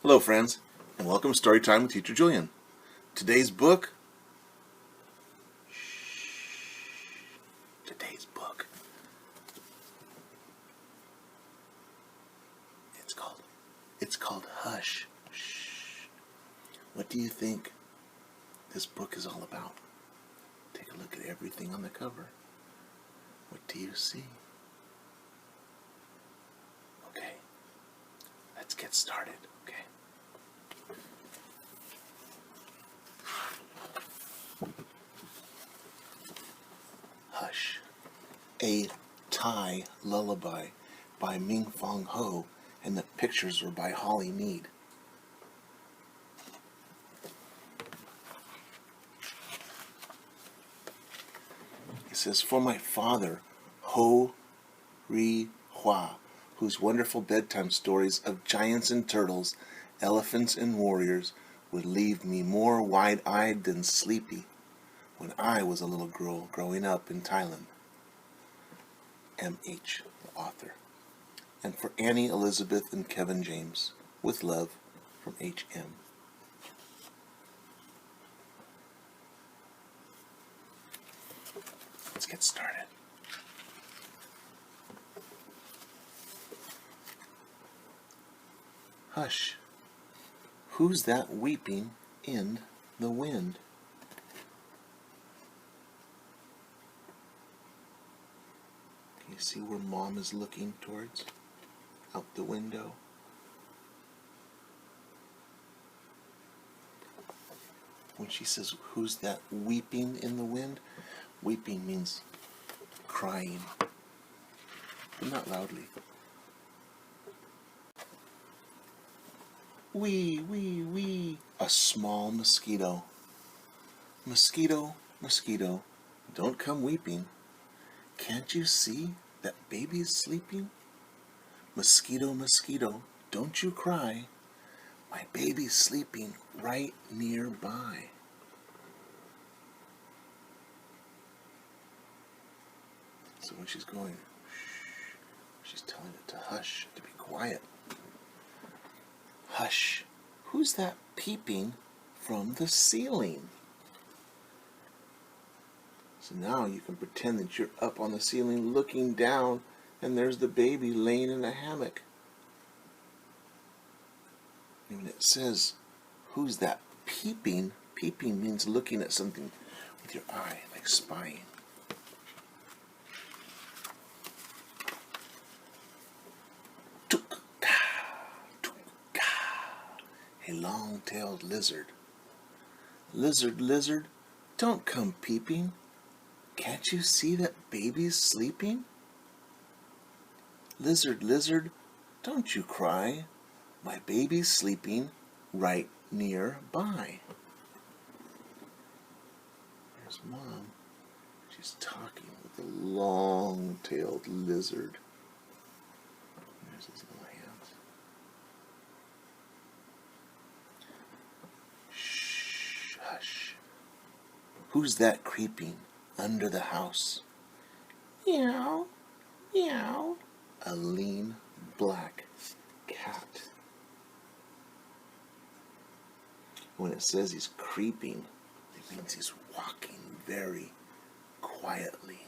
Hello friends, and welcome to Storytime with Teacher Julian. Today's book, it's called Hush. Shh. What do you think this book is all about? Take a look at everything on the cover. What do you see? Okay, let's get started, okay? Hush, a Thai lullaby by Ming Fong Ho, and the pictures were by Holly Mead. It says, for my father, Ho Ri Hua, whose wonderful bedtime stories of giants and turtles, elephants and warriors would leave me more wide-eyed than sleepy when I was a little girl growing up in Thailand. M.H., the author. And for Annie, Elizabeth, and Kevin James, with love, from H.M. Let's get started. Hush, who's that weeping in the wind? Can you see where Mom is looking towards? Out the window. When she says, who's that weeping in the wind? Weeping means crying, but not loudly. Wee, wee, wee. A small mosquito. Mosquito, mosquito, don't come weeping. Can't you see that baby's sleeping? Mosquito, mosquito, don't you cry. My baby's sleeping right nearby. So when she's going, shh, she's telling it to hush, to be quiet. Hush, who's that peeping from the ceiling? So now you can pretend that you're up on the ceiling looking down, and there's the baby laying in a hammock. And when it says, who's that peeping? Peeping means looking at something with your eye, like spying. A long-tailed lizard. Lizard, lizard, don't come peeping. Can't you see that baby's sleeping? Lizard, lizard, don't you cry. My baby's sleeping right nearby. There's Mom. She's talking with the long-tailed lizard. There's his little hands. Shh, hush. Who's that creeping under the house? Meow, meow. A lean black cat. When it says he's creeping, it means he's walking very quietly.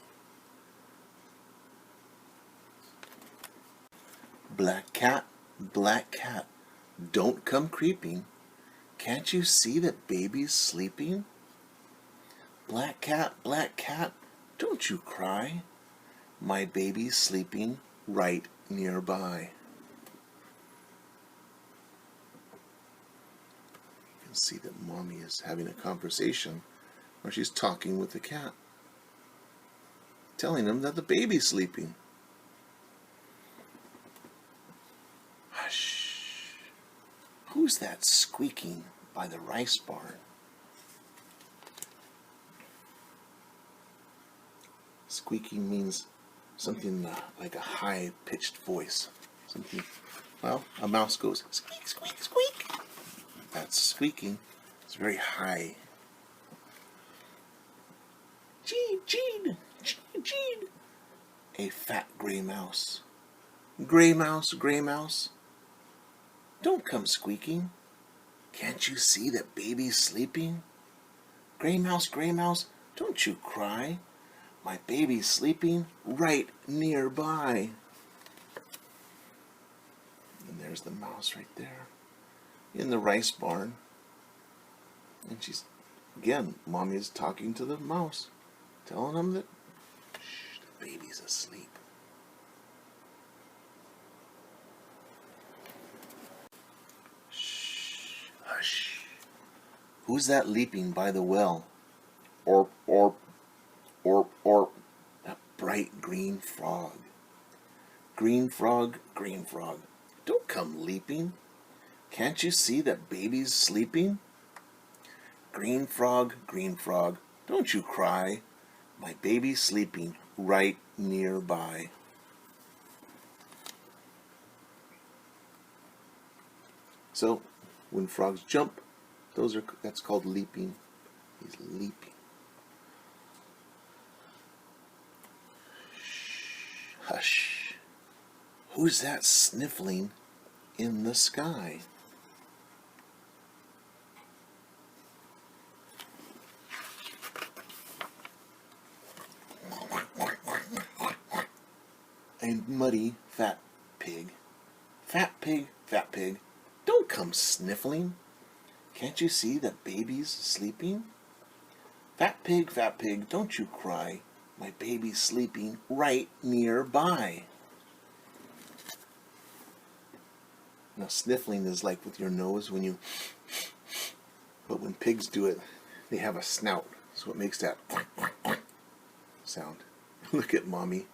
Black cat, don't come creeping. Can't you see that baby's sleeping? Black cat, don't you cry. My baby's sleeping right nearby. You can see that Mommy is having a conversation where she's talking with the cat, telling him that the baby's sleeping. Hush. Who's that squeaking by the rice barn? Squeaking means something like a high-pitched voice. Something, well, a mouse goes squeak, squeak, squeak. That's squeaking. It's very high. Gene, Gene, Gene, Gene. A fat gray mouse. Gray mouse, gray mouse. don't come squeaking. Can't you see that baby's sleeping? Gray mouse, don't you cry. My baby's sleeping right nearby. And there's the mouse right there in the rice barn. And she's, again, Mommy is talking to the mouse, telling him that the baby's asleep. Shh, hush. Who's that leaping by the well? Orp, orp, orp, orp. A bright green frog. Green frog, don't come leaping. Can't you see that baby's sleeping? Green frog, don't you cry. My baby's sleeping right nearby. So, when frogs jump, that's called leaping. He's leaping. Shh, hush. Who's that sniffling in the sky? A muddy, fat pig. Fat pig, don't come sniffling. Can't you see that baby's sleeping? Fat pig, don't you cry. My baby's sleeping right nearby. Now, sniffling is like with your nose when you, but when pigs do it, they have a snout, so it makes that sound. Look at Mommy.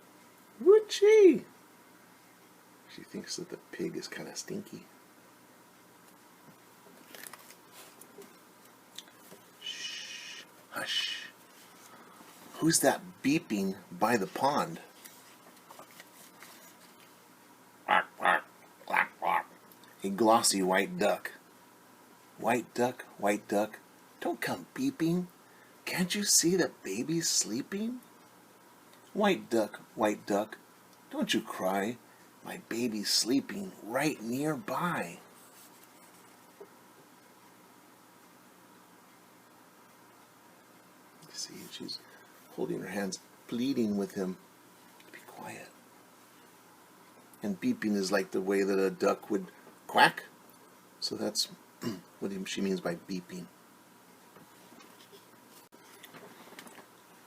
Woochie! She thinks that the pig is kind of stinky. Shh, hush. Who's that beeping by the pond? Quack, quack, quack, quack. A glossy white duck. White duck, don't come beeping. Can't you see that baby's sleeping? White duck, don't you cry. My baby's sleeping right nearby. You see, she's holding her hands, pleading with him to be quiet. And beeping is like the way that a duck would quack. So that's what she means by beeping.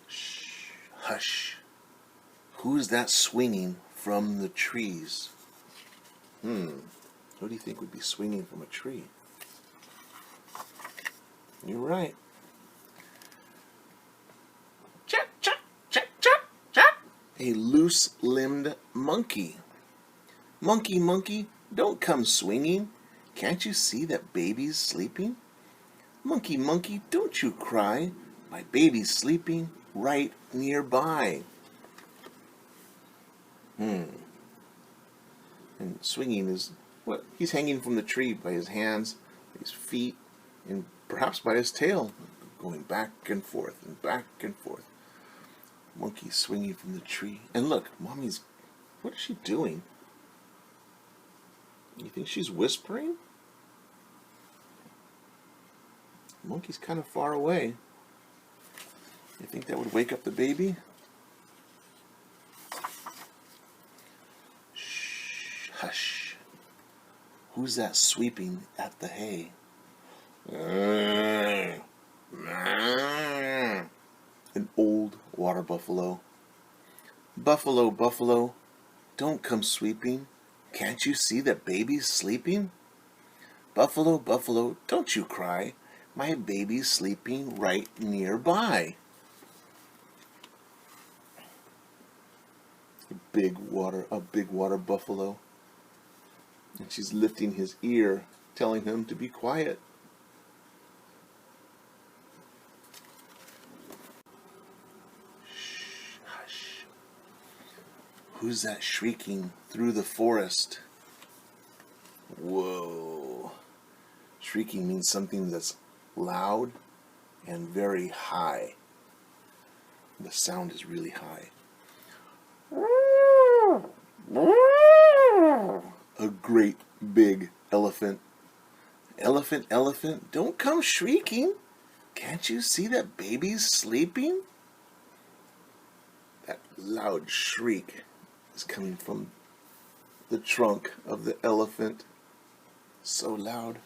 Shh, hush. Who's that swinging from the trees? Who do you think would be swinging from a tree? You're right. Chop, chop, chop, chop, chop. A loose-limbed monkey. Monkey, don't come swinging. Can't you see that baby's sleeping? Monkey, don't you cry. My baby's sleeping right nearby. And swinging is what? He's hanging from the tree by his hands, his feet, and perhaps by his tail, going back and forth and back and forth. Monkey swinging from the tree. And look, Mommy's, what is she doing? You think she's whispering? Monkey's kind of far away. You think that would wake up the baby? Shh, hush. Who's that sweeping at the hay? An old water buffalo. Buffalo, don't come sweeping. Can't you see that baby's sleeping? Buffalo, don't you cry. My baby's sleeping right nearby. A big water buffalo. And she's lifting his ear, telling him to be quiet. Shh, hush. Who's that shrieking through the forest? Whoa. Shrieking means something that's loud and very high. The sound is really high. A great big Elephant, elephant, elephant, don't come shrieking. Can't you see that baby's sleeping? That loud shriek is coming from the trunk of the elephant. So loud.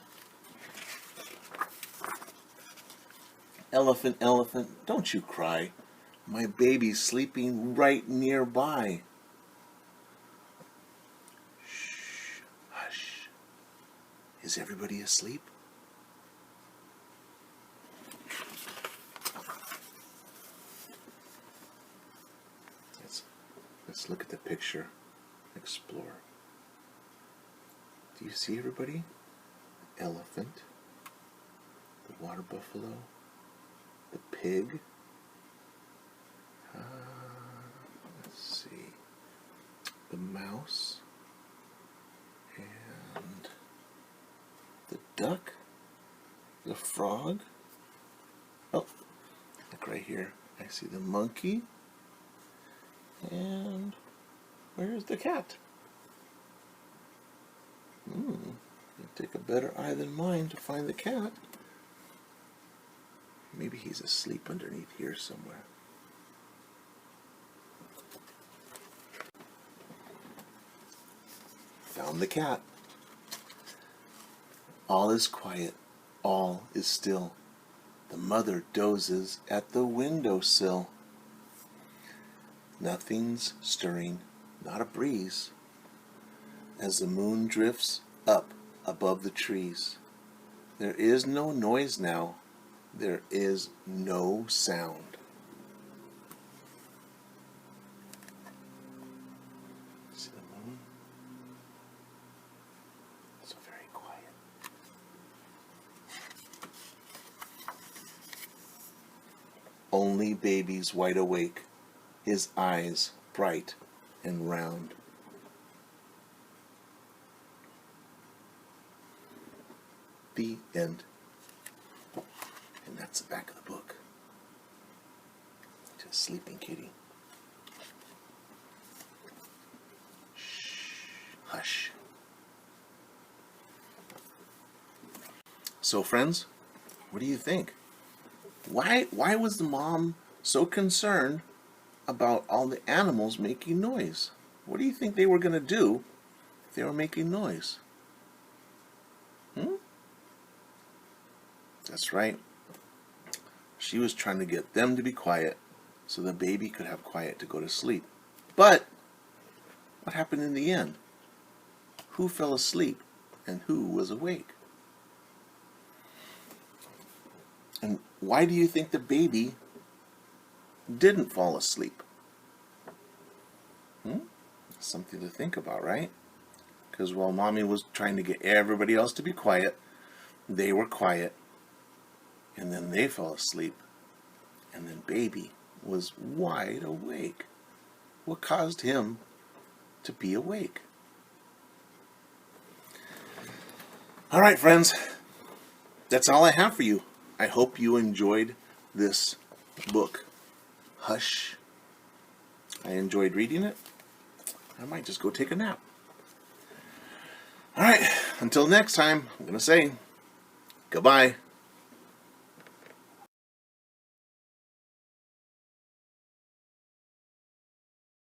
Elephant, elephant, don't you cry. My baby's sleeping right nearby. Shh, hush. Is everybody asleep? Let's look at the picture. Explore. Do you see everybody? The elephant, the water buffalo, the pig. Let's see. The mouse and the duck, the frog. Oh, look right here. I see the monkey. And where's the cat? It'll take a better eye than mine to find the cat. Maybe he's asleep underneath here somewhere. Found the cat. All is quiet. All is still. The mother dozes at the windowsill. Nothing's stirring, not a breeze, as the moon drifts up above the trees. There is no noise now. There is no sound. See the moon? So very quiet. Only baby's wide awake, his eyes bright and round. The end. And that's the back of the book. To a sleeping kitty. Shh. Hush. So friends, what do you think? Why was the mom so concerned about all the animals making noise? What do you think they were going to do if they were making noise? That's right. She was trying to get them to be quiet so the baby could have quiet to go to sleep. But what happened in the end? Who fell asleep and who was awake? And why do you think the baby didn't fall asleep? Something to think about, right? Because while mommy was trying to get everybody else to be quiet, they were quiet, and then they fell asleep, and then baby was wide awake. What caused him to be awake? All right, friends, that's all I have for you. I hope you enjoyed this book, Hush. I enjoyed reading it. I might just go take a nap. All right, until next time, I'm going to say goodbye.